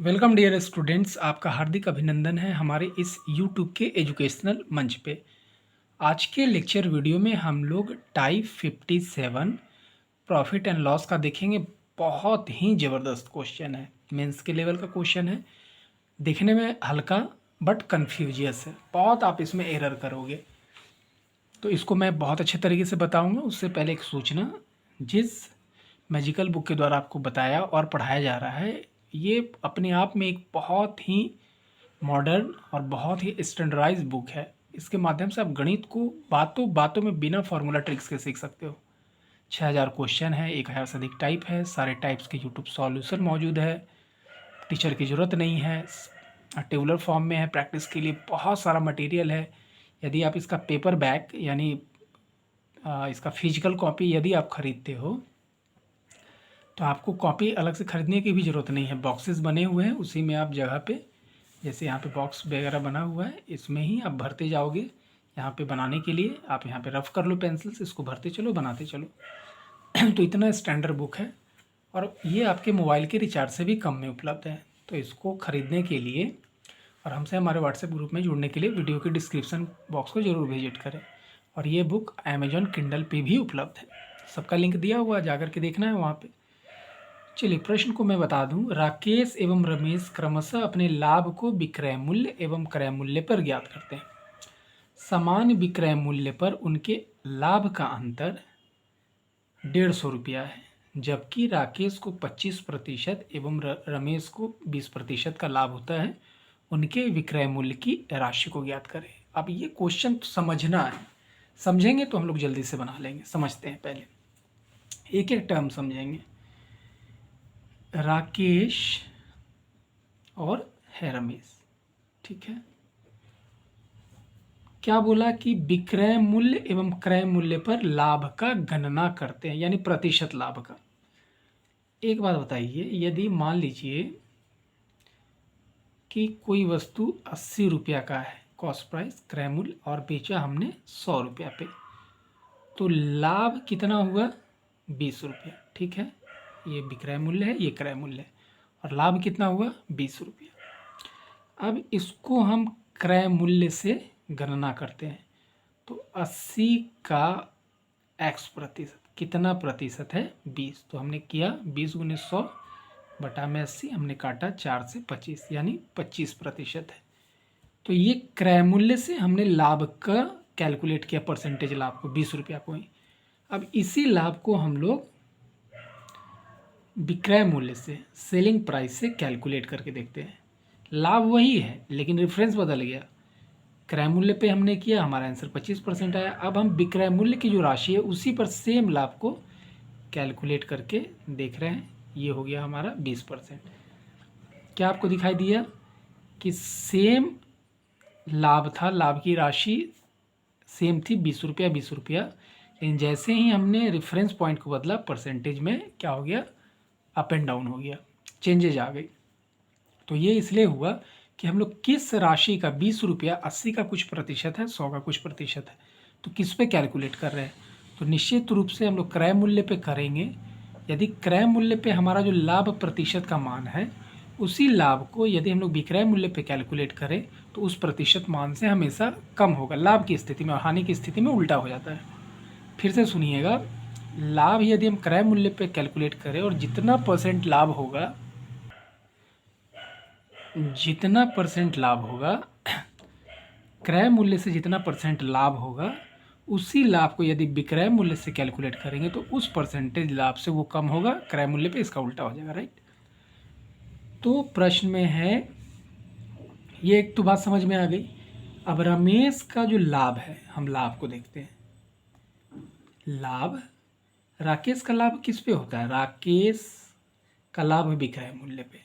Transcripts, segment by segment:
Welcome dear students, आपका हार्दिक अभिनंदन है हमारे इस यूट्यूब के एजुकेशनल मंच पे। आज के लेक्चर वीडियो में हम लोग टाइप 57 प्रॉफिट एंड लॉस का देखेंगे। बहुत ही ज़बरदस्त क्वेश्चन है, मेंस के लेवल का क्वेश्चन है। देखने में हल्का बट कन्फ्यूजियस है, बहुत आप इसमें एरर करोगे। तो इसको मैं बहुत अच्छे तरीके से बताऊंगा। उससे पहले एक सूचना, जिस मैजिकल बुक के द्वारा आपको बताया और पढ़ाया जा रहा है, ये अपने आप में एक बहुत ही मॉडर्न और बहुत ही स्टैंडर्डाइज्ड बुक है। इसके माध्यम से आप गणित को बातों बातों में बिना फार्मूला ट्रिक्स के सीख सकते हो। 6000 क्वेश्चन है, 1000 से अधिक टाइप है, सारे टाइप्स के यूट्यूब सॉल्यूशन मौजूद है। टीचर की ज़रूरत नहीं है, टेबुलर फॉर्म में है। प्रैक्टिस के लिए बहुत सारा मटेरियल है। यदि आप इसका पेपर बैक यानी इसका फिजिकल कॉपी यदि आप ख़रीदते हो तो आपको कॉपी अलग से ख़रीदने की भी ज़रूरत नहीं है। बॉक्सेस बने हुए हैं, उसी में आप जगह पे, जैसे यहाँ पे बॉक्स वगैरह बना हुआ है, इसमें ही आप भरते जाओगे। यहाँ पे बनाने के लिए आप यहाँ पे रफ़ कर लो पेंसिल से, इसको भरते चलो, बनाते चलो। तो इतना स्टैंडर्ड बुक है और ये आपके मोबाइल के रिचार्ज से भी कम में उपलब्ध है। तो इसको ख़रीदने के लिए और हमसे हमारे व्हाट्सएप ग्रुप में जुड़ने के लिए वीडियो के डिस्क्रिप्शन बॉक्स को ज़रूर विजिट करें। और ये बुक अमेजॉन किंडल पे भी उपलब्ध है, सबका लिंक दिया हुआ है, जाकर के देखना है वहाँ पे। चलिए प्रश्न को मैं बता दूं। राकेश एवं रमेश क्रमशः अपने लाभ को विक्रय मूल्य एवं क्रय मूल्य पर ज्ञात करते हैं। समान विक्रय मूल्य पर उनके लाभ का अंतर 150 रुपया है, जबकि राकेश को 25% एवं रमेश को 20% का लाभ होता है। उनके विक्रय मूल्य की राशि को ज्ञात करें। अब ये क्वेश्चन समझना है, समझेंगे तो हम लोग जल्दी से बना लेंगे। समझते हैं, पहले एक एक टर्म समझेंगे। राकेश और है रमेश, ठीक है। क्या बोला कि विक्रय मूल्य एवं क्रय मूल्य पर लाभ का गणना करते हैं, यानी प्रतिशत लाभ का। एक बात बताइए, यदि मान लीजिए कि कोई वस्तु 80 रुपया का है कॉस्ट प्राइस क्रय मूल्य, और बेचा हमने 100 रुपया पे, तो लाभ कितना हुआ? 20 रुपया, ठीक है। ये विक्रय मूल्य है, ये क्रय मूल्य है, और लाभ कितना हुआ? 20 रुपया। अब इसको हम क्रय मूल्य से गणना करते हैं। तो 80 का x प्रतिशत कितना प्रतिशत है? 20। तो हमने किया 20 गुने 100 बटा में 80, हमने काटा 4 से 25, यानी 25% है। तो ये क्रय मूल्य से हमने लाभ का कैलकुलेट किया, परसेंटेज लाभ को, 20 रुपया को ही। अब इसी लाभ को हम लोग विक्रय मूल्य से, सेलिंग प्राइस से कैलकुलेट करके देखते हैं। लाभ वही है लेकिन रेफरेंस बदल गया। क्रय मूल्य पे हमने किया, हमारा आंसर 25% आया। अब हम विक्रय मूल्य की जो राशि है उसी पर सेम लाभ को कैलकुलेट करके देख रहे हैं। ये हो गया हमारा 20%। क्या आपको दिखाई दिया कि सेम लाभ था, लाभ की राशि सेम थी 20 रुपया 20 रुपया, लेकिन जैसे ही हमने रेफरेंस पॉइंट को बदला, परसेंटेज में क्या हो गया? अप एंड डाउन हो गया, चेंजेज आ गई। तो ये इसलिए हुआ कि हम लोग किस राशि का, 20 रुपया 80 का कुछ प्रतिशत है, 100 का कुछ प्रतिशत है, तो किस पे कैलकुलेट कर रहे हैं? तो निश्चित रूप से हम लोग क्रय मूल्य पे करेंगे। यदि क्रय मूल्य पे हमारा जो लाभ प्रतिशत का मान है, उसी लाभ को यदि हम लोग विक्रय मूल्य पे कैलकुलेट करें तो उस प्रतिशत मान से हमेशा कम होगा। लाभ की स्थिति में और हानि की स्थिति में उल्टा हो जाता है। फिर से सुनिएगा, लाभ यदि हम क्रय मूल्य पे कैलकुलेट करें और जितना परसेंट लाभ होगा, जितना परसेंट लाभ होगा, क्रय मूल्य से जितना परसेंट लाभ होगा, उसी लाभ को यदि विक्रय मूल्य से कैलकुलेट करेंगे तो उस परसेंटेज लाभ से वो कम होगा, क्रय मूल्य पे इसका उल्टा हो जाएगा, राइट। तो प्रश्न में है, ये एक तो बात समझ में आ गई। अब रमेश का जो लाभ है, हम लाभ को देखते हैं। लाभ, राकेश का लाभ किस पे होता है? राकेश का लाभ है विक्रय मूल्य पे,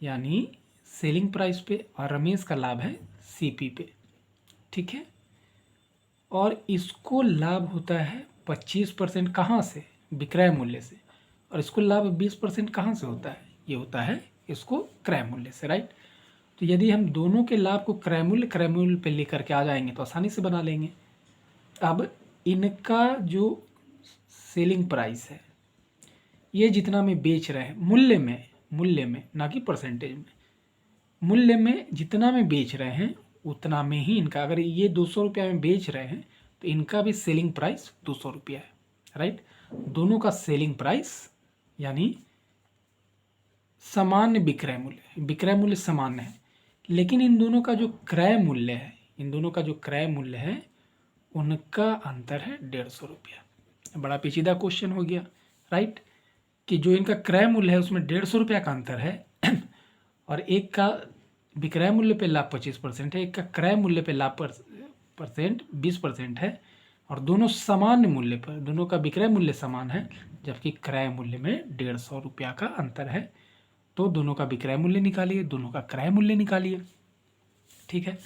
यानी सेलिंग प्राइस पे, और रमेश का लाभ है सीपी पे, ठीक है। और इसको लाभ होता है 25% कहाँ से? विक्रय मूल्य से। और इसको लाभ 20% कहाँ से होता है? ये होता है इसको क्रय मूल्य से, राइट। तो यदि हम दोनों के लाभ को क्रय मूल्य पे लेकर के आ जाएंगे तो आसानी से बना लेंगे। अब इनका जो सेलिंग प्राइस है, ये जितना में बेच रहे हैं, मूल्य में, ना कि परसेंटेज में। मूल्य में जितना में बेच रहे हैं उतना में ही इनका, अगर ये 200 रुपया में बेच रहे हैं तो इनका भी सेलिंग प्राइस 200 रुपया है, राइट। दोनों का सेलिंग प्राइस यानी सामान्य विक्रय मूल्य सामान्य है, लेकिन इन दोनों का जो क्रय मूल्य है, उनका अंतर है 150 रुपया। बड़ा पेचीदा क्वेश्चन हो गया, राइट, कि जो इनका क्रय मूल्य है उसमें 150 रुपया का अंतर है और एक का विक्रय मूल्य पे लाभ 25% है, एक का क्रय मूल्य पे लाभ 20% है, और दोनों सामान्य मूल्य पर, दोनों का विक्रय मूल्य समान है जबकि क्रय मूल्य में 150 रुपया का अंतर है। तो दोनों का विक्रय मूल्य निकालिए, दोनों का क्रय मूल्य निकालिए, ठीक है।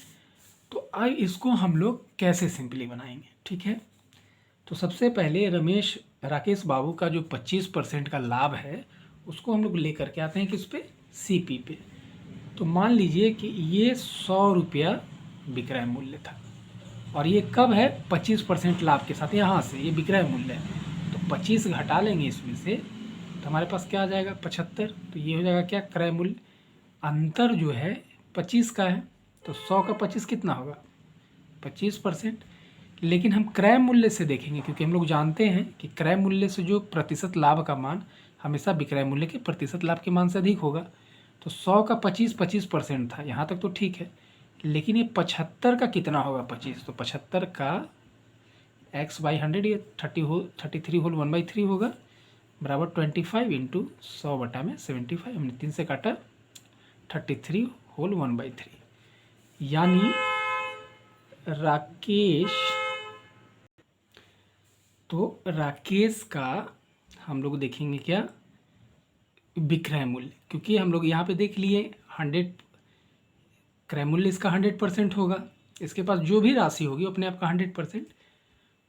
तो अब इसको हम लोग कैसे सिंपली बनाएंगे, ठीक है। तो सबसे पहले राकेश बाबू का जो 25% का लाभ है उसको हम लोग लेकर के आते हैं किस पे, सीपी पे। तो मान लीजिए कि ये 100 रुपया विक्रय मूल्य था और ये कब है, 25% लाभ के साथ, यहाँ से ये विक्रय मूल्य है तो 25 घटा लेंगे इसमें से तो हमारे पास क्या आ जाएगा, 75। तो ये हो जाएगा क्या, क्रय मूल्य। अंतर जो है 25 का है तो 100 का 25 कितना होगा, 25%। लेकिन हम क्रय मूल्य से देखेंगे क्योंकि हम लोग जानते हैं कि क्रय मूल्य से जो प्रतिशत लाभ का मान हमेशा विक्रय मूल्य के प्रतिशत लाभ के मान से अधिक होगा। तो 100 का 25% था, यहाँ तक तो ठीक है, लेकिन ये 75 का कितना होगा, 25। तो 75 का x/100 ये 33 होल 1/3 होगा बराबर 25 इंटू 100 बटा में 75, हमने 3 से काटा 33 होल 1/3, यानी राकेश का हम लोग देखेंगे क्या, विक्रय मूल्य, क्योंकि हम लोग यहाँ पे देख लिए 100, क्रय मूल्य इसका 100% होगा, इसके पास जो भी राशि होगी अपने आप का 100%।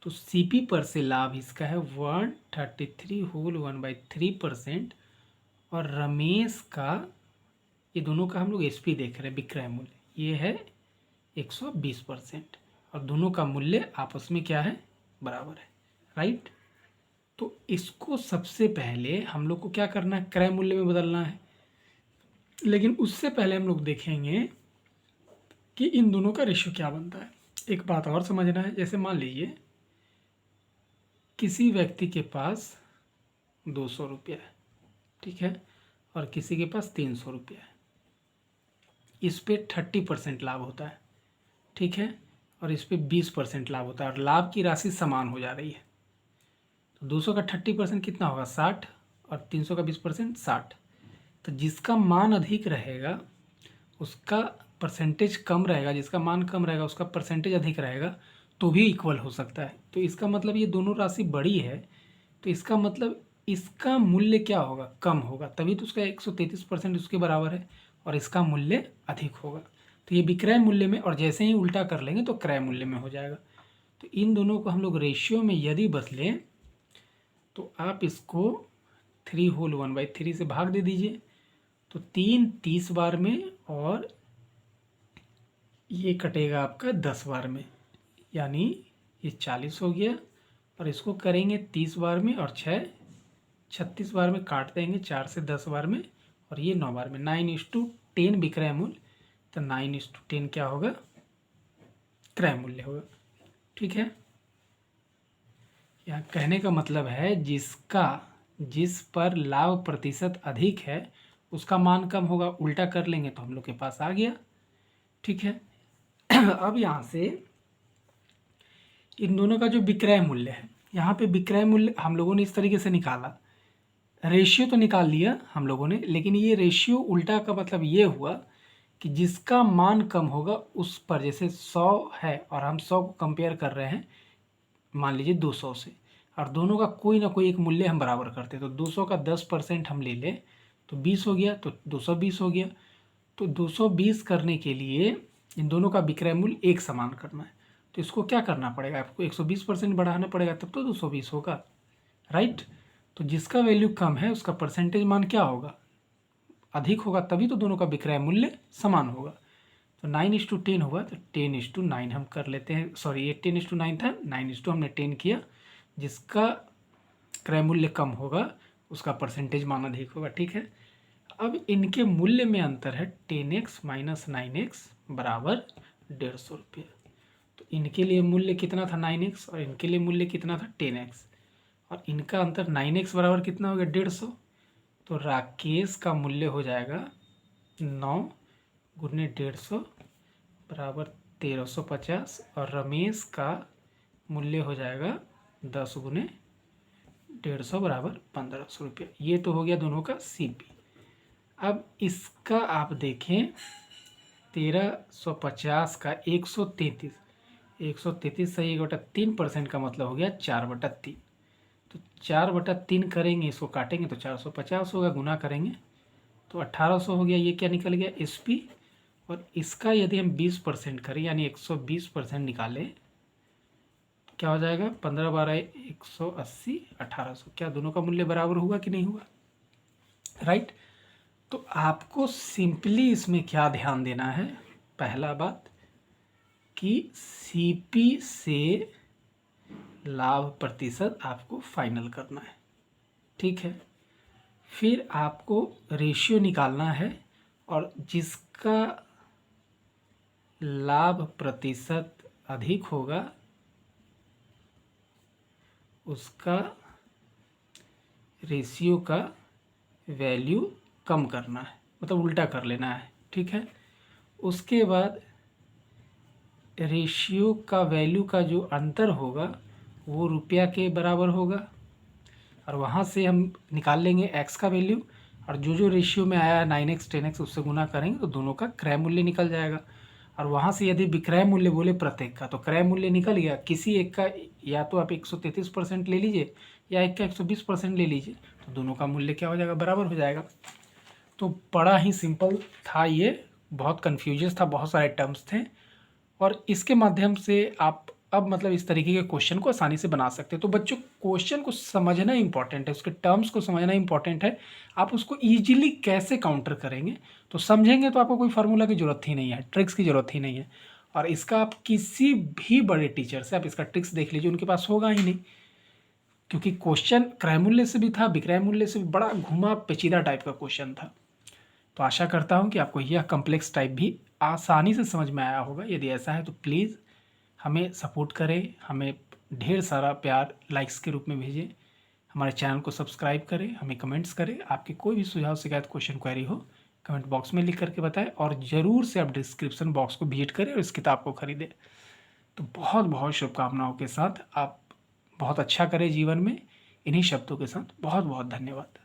तो सीपी पर से लाभ इसका है 133 होल 1/3% और रमेश का, ये दोनों का हम लोग एसपी देख रहे हैं विक्रय मूल्य, ये है 120% और दोनों का मूल्य आपस में क्या है, बराबर है, राइट। तो इसको सबसे पहले हम लोग को क्या करना है, क्रय मूल्य में बदलना है। लेकिन उससे पहले हम लोग देखेंगे कि इन दोनों का रेशियो क्या बनता है। एक बात और समझना है, जैसे मान लीजिए किसी व्यक्ति के पास 200 रुपया है, ठीक है, और किसी के पास 300 रुपया है, इस पे 30% लाभ होता है, ठीक है, और इस पे 20% लाभ होता है और लाभ की राशि समान हो जा रही है। तो 200 का 30% कितना होगा, 60, और 300 का 20% 60। तो जिसका मान अधिक रहेगा उसका परसेंटेज कम रहेगा, जिसका मान कम रहेगा उसका परसेंटेज अधिक रहेगा, तो भी इक्वल हो सकता है। तो इसका मतलब ये दोनों राशि बड़ी है तो इसका मतलब इसका मूल्य क्या होगा, कम होगा, तभी तो उसका 133% उसके बराबर है और इसका मूल्य अधिक होगा। तो ये विक्रय मूल्य में, और जैसे ही उल्टा कर लेंगे तो क्रय मूल्य में हो जाएगा। तो इन दोनों को हम लोग रेशियो में यदि बदलें तो आप इसको 3 होल 1/3 से भाग दे दीजिए, तो 3 30 बार में और ये कटेगा आपका 10 बार में, यानी ये 40 हो गया, और इसको करेंगे 30 बार में और 6 36 बार में काट देंगे, 4 से 10 बार में, और ये 9 बार में। 9:10 विक्रय मूल्य, तो 9:10 क्या होगा, क्रय मूल्य होगा, ठीक है। यहाँ कहने का मतलब है जिस पर लाभ प्रतिशत अधिक है उसका मान कम होगा, उल्टा कर लेंगे तो हम लोग के पास आ गया, ठीक है। अब यहाँ से इन दोनों का जो विक्रय मूल्य है, यहाँ पे विक्रय मूल्य हम लोगों ने इस तरीके से निकाला, रेशियो तो निकाल लिया हम लोगों ने, लेकिन ये रेशियो उल्टा का मतलब ये हुआ कि जिसका मान कम होगा उस पर, जैसे 100 है और हम 100 को कंपेयर कर रहे हैं मान लीजिए 200 से, और दोनों का कोई ना कोई एक मूल्य हम बराबर करते हैं, तो 200 का 10% हम ले लें तो 20 हो गया, तो 220 हो गया। तो 220 करने के लिए इन दोनों का विक्रय मूल्य एक समान करना है, तो इसको क्या करना पड़ेगा, आपको 120% बढ़ाना पड़ेगा, तब तो 220 होगा, राइट। तो जिसका वैल्यू कम है उसका परसेंटेज मान क्या होगा, अधिक होगा, तभी तो दोनों का विक्रय मूल्य समान होगा। तो 9:10 हुआ, तो 10:9 हम कर लेते हैं, सॉरी ये 10:9 था, 9:, हमने 10 किया, जिसका क्रय मूल्य कम होगा उसका परसेंटेज मान अधिक होगा, ठीक है। अब इनके मूल्य में अंतर है 10x माइनस 9x बराबर 150 रुपये। तो इनके लिए मूल्य कितना था 9x और इनके लिए मूल्य कितना था 10x, और इनका अंतर 9x बराबर कितना हो गया 150। तो राकेश का मूल्य हो जाएगा 9 गुने 150 बराबर 1350, और रमेश का मूल्य हो जाएगा 10 गुने 150 बराबर 1500 रुपये। ये तो हो गया दोनों का CP। अब इसका आप देखें 1350 का 133 सही 1/3% का मतलब हो गया 4/3। तो 4/3 करेंगे, इसको काटेंगे तो 450 होगा, गुना करेंगे तो 1800 हो गया। ये क्या निकल गया SP। और इसका यदि हम 20% करें यानी 120% निकालें, क्या हो जाएगा 15 12 180 1800। क्या दोनों का मूल्य बराबर हुआ कि नहीं हुआ, राइट। तो आपको सिंपली इसमें क्या ध्यान देना है, पहला बात कि CP से लाभ प्रतिशत आपको फाइनल करना है, ठीक है। फिर आपको रेशियो निकालना है, और जिसका लाभ प्रतिशत अधिक होगा उसका रेशियो का वैल्यू कम करना है, मतलब उल्टा कर लेना है, ठीक है। उसके बाद रेशियो का वैल्यू का जो अंतर होगा वो रुपया के बराबर होगा, और वहाँ से हम निकाल लेंगे x का वैल्यू, और जो जो रेशियो में आया है 9x 10x उससे गुना करेंगे तो दोनों का क्रय मूल्य निकल जाएगा। और वहाँ से यदि विक्रय मूल्य बोले प्रत्येक का, तो क्रय मूल्य निकल गया। किसी एक का या तो आप 133% ले लीजिए या एक का 120% ले लीजिए, तो दोनों का मूल्य क्या हो जाएगा, बराबर हो जाएगा। तो बड़ा ही सिंपल था ये, बहुत कन्फ्यूजन था, बहुत सारे टर्म्स थे, और इसके माध्यम से आप अब मतलब इस तरीके के क्वेश्चन को आसानी से बना सकते हैं। तो बच्चों क्वेश्चन को समझना इंपॉर्टेंट है, उसके टर्म्स को समझना इंपॉर्टेंट है। आप उसको ईजिली कैसे काउंटर करेंगे तो समझेंगे, तो आपको कोई फार्मूला की ज़रूरत ही नहीं है, ट्रिक्स की ज़रूरत ही नहीं है। और इसका आप किसी भी बड़े टीचर से आप इसका ट्रिक्स देख लीजिए, उनके पास होगा ही नहीं, क्योंकि क्वेश्चन क्रय मूल्य से भी था, विक्रय मूल्य से भी, बड़ा घुमा पेचीदा टाइप का क्वेश्चन था। तो आशा करता हूँ कि आपको यह कम्प्लेक्स टाइप भी आसानी से समझ में आया होगा। यदि ऐसा है तो प्लीज़ हमें सपोर्ट करें, हमें ढेर सारा प्यार लाइक्स के रूप में भेजें, हमारे चैनल को सब्सक्राइब करें, हमें कमेंट्स करें। आपकी कोई भी सुझाव शिकायत क्वेश्चन क्वेरी हो कमेंट बॉक्स में लिख करके बताएं, और ज़रूर से आप डिस्क्रिप्शन बॉक्स को विजिट करें और इस किताब को खरीदें। तो बहुत बहुत शुभकामनाओं के साथ आप बहुत अच्छा करें जीवन में। इन्हीं शब्दों के साथ बहुत बहुत धन्यवाद।